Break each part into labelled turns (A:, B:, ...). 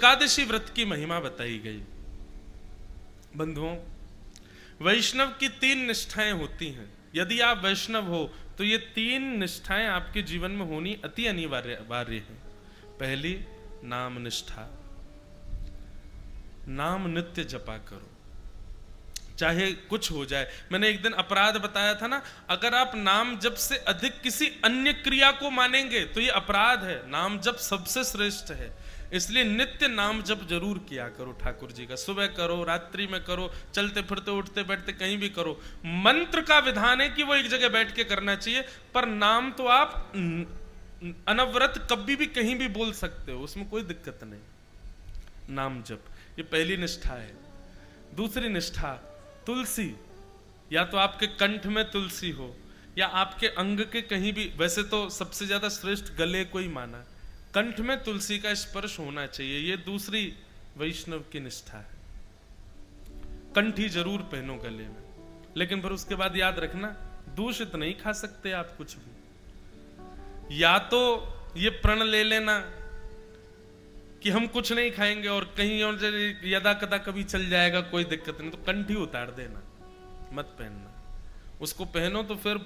A: एकादशी व्रत की महिमा बताई गई। बंधुओं, वैष्णव की 3 निष्ठाएं होती हैं। यदि आप वैष्णव हो तो ये 3 निष्ठाएं आपके जीवन में होनी अति अनिवार्य है। पहली, नाम निष्ठा। नाम नित्य जपा करो, चाहे कुछ हो जाए। मैंने एक दिन अपराध बताया था ना, अगर आप नाम जप से अधिक किसी अन्य क्रिया को मानेंगे तो ये अपराध है। नाम जप सबसे श्रेष्ठ है, इसलिए नित्य नाम जप जरूर किया करो ठाकुर जी का। सुबह करो, रात्रि में करो, चलते फिरते उठते बैठते कहीं भी करो। मंत्र का विधान है कि वो एक जगह बैठ के करना चाहिए, पर नाम तो आप अनवरत कभी भी कहीं भी बोल सकते हो, उसमें कोई दिक्कत नहीं। नाम जप, ये पहली निष्ठा है। दूसरी निष्ठा, तुलसी। या तो आपके कंठ में तुलसी हो या आपके अंग के कहीं भी, वैसे तो सबसे ज्यादा श्रेष्ठ गले को ही माना, कंठ में तुलसी का स्पर्श होना चाहिए। ये दूसरी वैष्णव की निष्ठा है। कंठी जरूर पहनो गले में, लेकिन फिर उसके बाद याद रखना, दूषित नहीं खा सकते आप कुछ भी। या तो ये प्रण ले लेना कि हम कुछ नहीं खाएंगे और कहीं और यदा कदा कभी चल जाएगा, कोई दिक्कत नहीं, तो कंठी उतार देना, मत पहनना। उसको पहनो तो फिर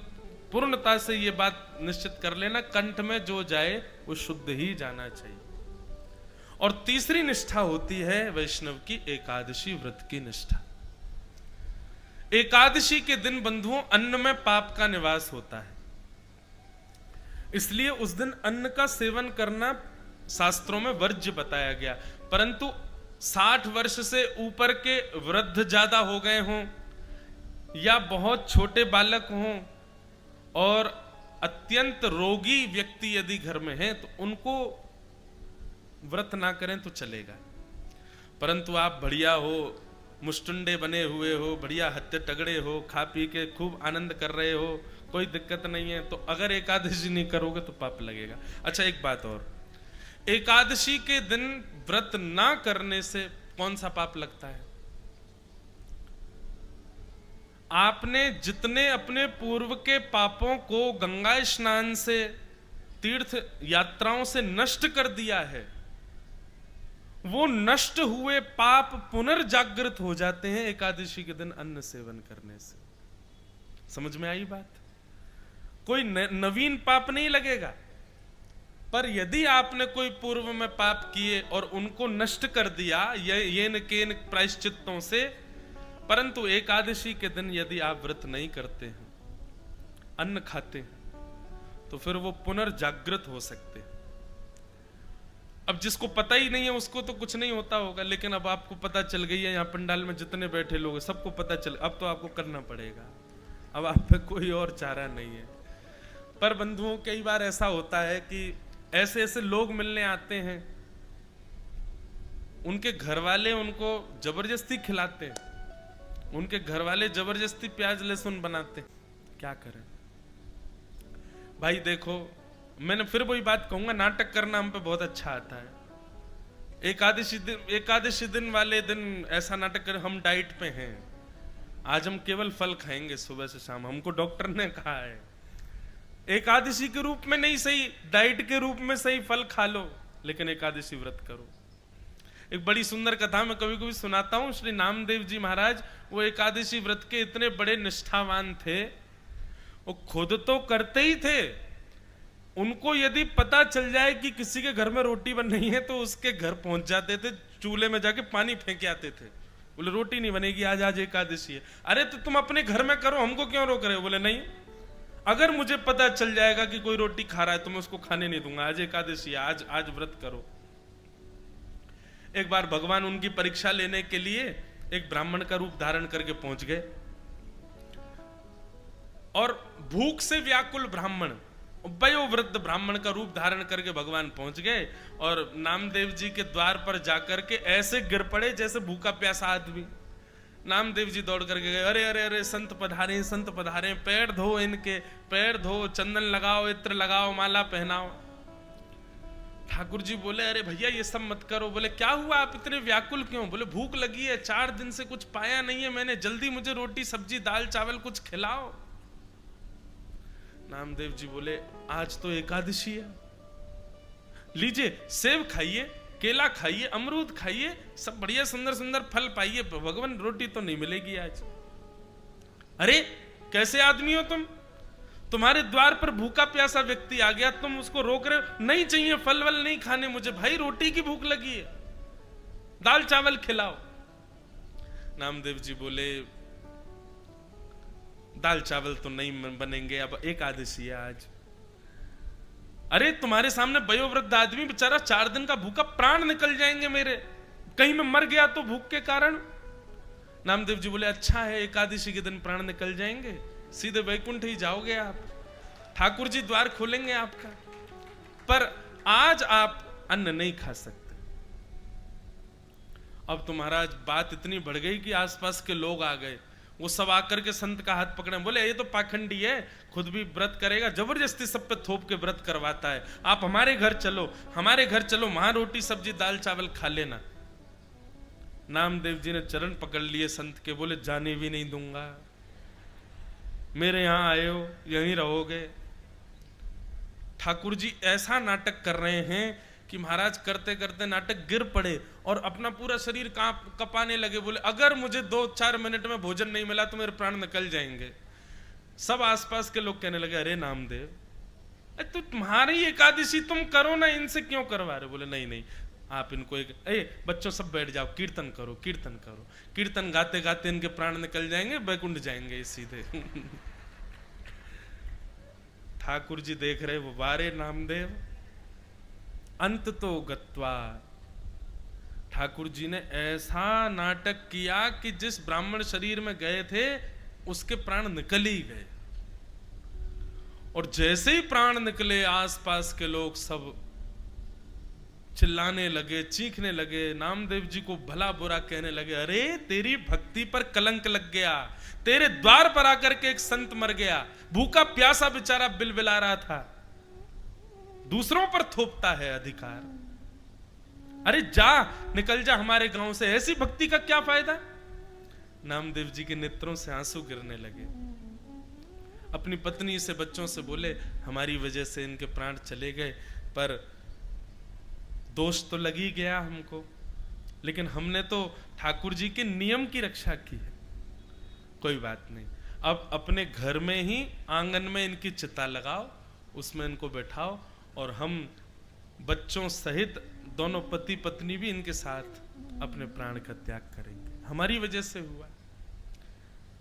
A: पूर्णता से ये बात निश्चित कर लेना, कंठ में जो जाए वो शुद्ध ही जाना चाहिए। और तीसरी निष्ठा होती है वैष्णव की एकादशी व्रत की निष्ठा। एकादशी के दिन बंधुओं अन्न में पाप का निवास होता है, इसलिए उस दिन अन्न का सेवन करना शास्त्रों में वर्ज्य बताया गया। परंतु 60 वर्ष से ऊपर के वृद्ध ज्यादा हो गए हों या बहुत छोटे बालक हों और अत्यंत रोगी व्यक्ति यदि घर में हैं तो उनको व्रत ना करें तो चलेगा। परंतु आप बढ़िया हो, मुष्टुंडे बने हुए हो, बढ़िया हत्ते तगड़े हो, खा पी के खूब आनंद कर रहे हो, कोई दिक्कत नहीं है, तो अगर एकादशी नहीं करोगे तो पाप लगेगा। अच्छा, एक बात और, एकादशी के दिन व्रत ना करने से कौन सा पाप लगता है? आपने जितने अपने पूर्व के पापों को गंगा स्नान से, तीर्थ यात्राओं से नष्ट कर दिया है, वो नष्ट हुए पाप पुनर्जागृत हो जाते हैं एकादशी के दिन अन्न सेवन करने से। समझ में आई बात? कोई नवीन पाप नहीं लगेगा, पर यदि आपने कोई पूर्व में पाप किए और उनको नष्ट कर दिया येन केन प्रायश्चित्तों से, परंतु एकादशी के दिन यदि आप व्रत नहीं करते हैं, अन्न खाते हैं, तो फिर वो पुनर्जागृत हो सकते हैं। अब जिसको पता ही नहीं है उसको तो कुछ नहीं होता होगा, लेकिन अब आपको पता चल गई है, यहाँ पंडाल में जितने बैठे लोग हैं सबको पता चल, अब तो आपको करना पड़ेगा, अब आप पे कोई और चारा नहीं है। पर बंधुओं, कई बार ऐसा होता है कि ऐसे ऐसे लोग मिलने आते हैं, उनके घर वाले उनको जबरदस्ती खिलाते हैं, उनके घर वाले जबरदस्ती प्याज लहसुन बनाते हैं, क्या करें भाई? देखो, मैंने फिर वही बात कहूंगा, नाटक करना हम पे बहुत अच्छा आता है। एकादशी दिन वाले दिन ऐसा नाटक करें, हम डाइट पे हैं, आज हम केवल फल खाएंगे सुबह से शाम, हमको डॉक्टर ने कहा है। एकादशी के रूप में नहीं सही, डाइट के रूप में सही फल खा लो, लेकिन एकादशी व्रत करो। एक बड़ी सुंदर कथा मैं कभी कभी सुनाता हूं। श्री नामदेव जी महाराज, वो एकादशी व्रत के इतने बड़े निष्ठावान थे, वो खुद तो करते ही थे, उनको यदि पता चल जाए कि किसी के घर में रोटी बन रही है तो उसके घर पहुंच जाते थे, चूल्हे में जाके पानी फेंक आते थे। बोले रोटी नहीं बनेगी आज, आज एकादशी है। अरे तो तुम अपने घर में करो, हमको क्यों रोक रहे हो? बोले नहीं, अगर मुझे पता चल जाएगा कि कोई रोटी खा रहा है तो मैं उसको खाने नहीं दूंगा, आज एकादशी है, आज आज व्रत करो। एक बार भगवान उनकी परीक्षा लेने के लिए एक ब्राह्मण का रूप धारण करके पहुंच गए, और भूख से व्याकुल ब्राह्मण, वयोवृद्ध ब्राह्मण का रूप धारण करके भगवान पहुंच गए, और नामदेव जी के द्वार पर जाकर के ऐसे गिर पड़े जैसे भूखा प्यासा आदमी। नामदेव जी दौड़ करके गए, अरे अरे अरे संत पधारे, संत पधारे, पैर धो इनके, पैर धो, चंदन लगाओ, इत्र लगाओ, माला पहनाओ। ठाकुर जी बोले, अरे भैया ये सब मत करो। बोले क्या हुआ, आप इतने व्याकुल क्यों? बोले भूख लगी है, 4 दिन से कुछ पाया नहीं है मैंने, जल्दी मुझे रोटी सब्जी दाल चावल कुछ खिलाओ। नामदेव जी बोले आज तो एकादशी है, लीजिए सेब खाइए, केला खाइए, अमरूद खाइए, सब बढ़िया सुंदर सुंदर फल पाइए, भगवान रोटी तो नहीं मिलेगी आज। अरे कैसे आदमी हो तुम? तुम्हारे द्वार पर भूखा प्यासा व्यक्ति आ गया, तुम उसको रोक रहे हो, नहीं चाहिए फल वल नहीं खाने मुझे, भाई रोटी की भूख लगी है, दाल चावल खिलाओ। नामदेव जी बोले दाल चावल तो नहीं बनेंगे, अब एकादशी है आज। अरे तुम्हारे सामने वयोवृद्ध आदमी बेचारा 4 दिन का भूखा, प्राण निकल जाएंगे मेरे, कहीं मैं मर गया तो भूख के कारण। नामदेव जी बोले अच्छा है, एकादशी के दिन प्राण निकल जाएंगे, सीधे वैकुंठ ही जाओगे आप, ठाकुर जी द्वार खोलेंगे आपका, पर आज आप अन्न नहीं खा सकते। अब तो महाराज बात इतनी बढ़ गई कि आसपास के लोग आ गए, वो सब आकर के संत का हाथ पकड़े, बोले ये तो पाखंडी है, खुद भी व्रत करेगा, जबरदस्ती सब पे थोप के व्रत करवाता है, आप हमारे घर चलो, हमारे घर चलो, वहां रोटी सब्जी दाल चावल खा लेना। नामदेव जी ने चरण पकड़ लिए संत के, बोले जाने भी नहीं दूंगा, मेरे यहां आए हो यहीं रहोगे। ठाकुर जी ऐसा नाटक कर रहे हैं कि महाराज करते करते नाटक गिर पड़े और अपना पूरा शरीर कपाने लगे, बोले अगर मुझे 2-4 मिनट में भोजन नहीं मिला तो मेरे प्राण निकल जाएंगे। सब आसपास के लोग कहने लगे अरे नामदेव तो तुम्हारी एकादशी तुम करो ना, इनसे क्यों करवा रहे? बोले नहीं नहीं आप इनको बच्चों सब बैठ जाओ, कीर्तन करो कीर्तन करो, कीर्तन गाते गाते इनके प्राण निकल जाएंगे, बैकुंठ जाएंगे सीधे। ठाकुर जी देख रहे वो बारे नामदेव अंत तो गत्वा। ठाकुर जी ने ऐसा नाटक किया कि जिस ब्राह्मण शरीर में गए थे उसके प्राण निकल ही गए, और जैसे ही प्राण निकले आसपास के लोग सब चिल्लाने लगे, चीखने लगे, नामदेव जी को भला बुरा कहने लगे, अरे तेरी भक्ति पर कलंक लग गया, तेरे द्वार पर आकर के एक संत मर गया, भूखा प्यासा बेचारा बिलबिला रहा था, दूसरों पर थोपता है अधिकार, अरे जा निकल जा हमारे गांव से, ऐसी भक्ति का क्या फायदा? नामदेव जी के नेत्रों से आंसू गिरने लगे, अपनी पत्नी से बच्चों से बोले हमारी वजह से इनके प्राण चले गए, पर दोष तो लग ही गया हमको, लेकिन हमने तो ठाकुर जी के नियम की रक्षा की है, कोई बात नहीं, अब अपने घर में ही आंगन में इनकी चिता लगाओ, उसमें इनको बैठाओ, और हम बच्चों सहित दोनों पति पत्नी भी इनके साथ अपने प्राण का त्याग करेंगे, हमारी वजह से हुआ।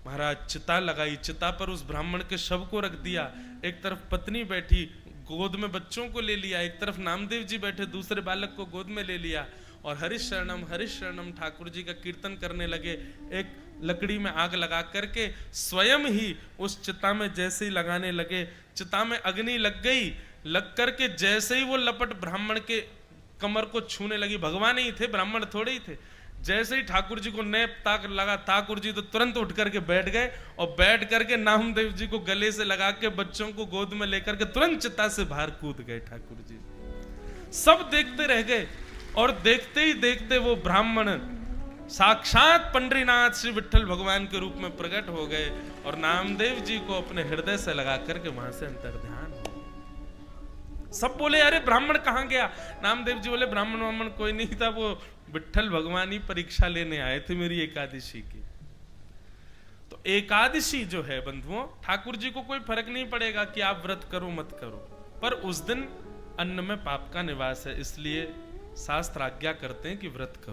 A: महाराज चिता लगाई, चिता पर उस ब्राह्मण के शव को रख दिया, एक तरफ पत्नी बैठी गोद में बच्चों को ले लिया, एक तरफ नामदेव जी बैठे दूसरे बालक को गोद में ले लिया, और हरिश शरणम ठाकुर जी का कीर्तन करने लगे। एक लकड़ी में आग लगा करके स्वयं ही उस चिता में जैसे ही लगाने लगे, चिता में अग्नि लग गई, लग करके जैसे ही वो लपट ब्राह्मण के कमर को छूने लगी, भगवान ही थे ब्राह्मण थोड़े ही थे, जैसे ही ठाकुर जी को नेप ताक लगा, ठाकुर जी तो तुरंत उठ करके बैठ गए, और बैठ करके नामदेव जी को गले से लगा के बच्चों को गोद में लेकर के तुरंत चिता से बाहर कूद गए ठाकुर जी। सब देखते रह गए, और देखते ही देखते वो ब्राह्मण साक्षात पंडरीनाथ श्री विठ्ठल भगवान के रूप में प्रकट हो गए, और नामदेव जी को अपने हृदय से लगा करके वहां से अंतर्ध्यान हो। सब बोले अरे ब्राह्मण कहां गया? नामदेव जी बोले ब्राह्मण कोई नहीं था, वो विठ्ठल भगवान ही परीक्षा लेने आए थे मेरी एकादशी की। तो एकादशी जो है बंधुओं, ठाकुर जी को कोई फर्क नहीं पड़ेगा कि आप व्रत करो मत करो, पर उस दिन अन्न में पाप का निवास है, इसलिए शास्त्र आज्ञा करते हैं कि व्रत करो।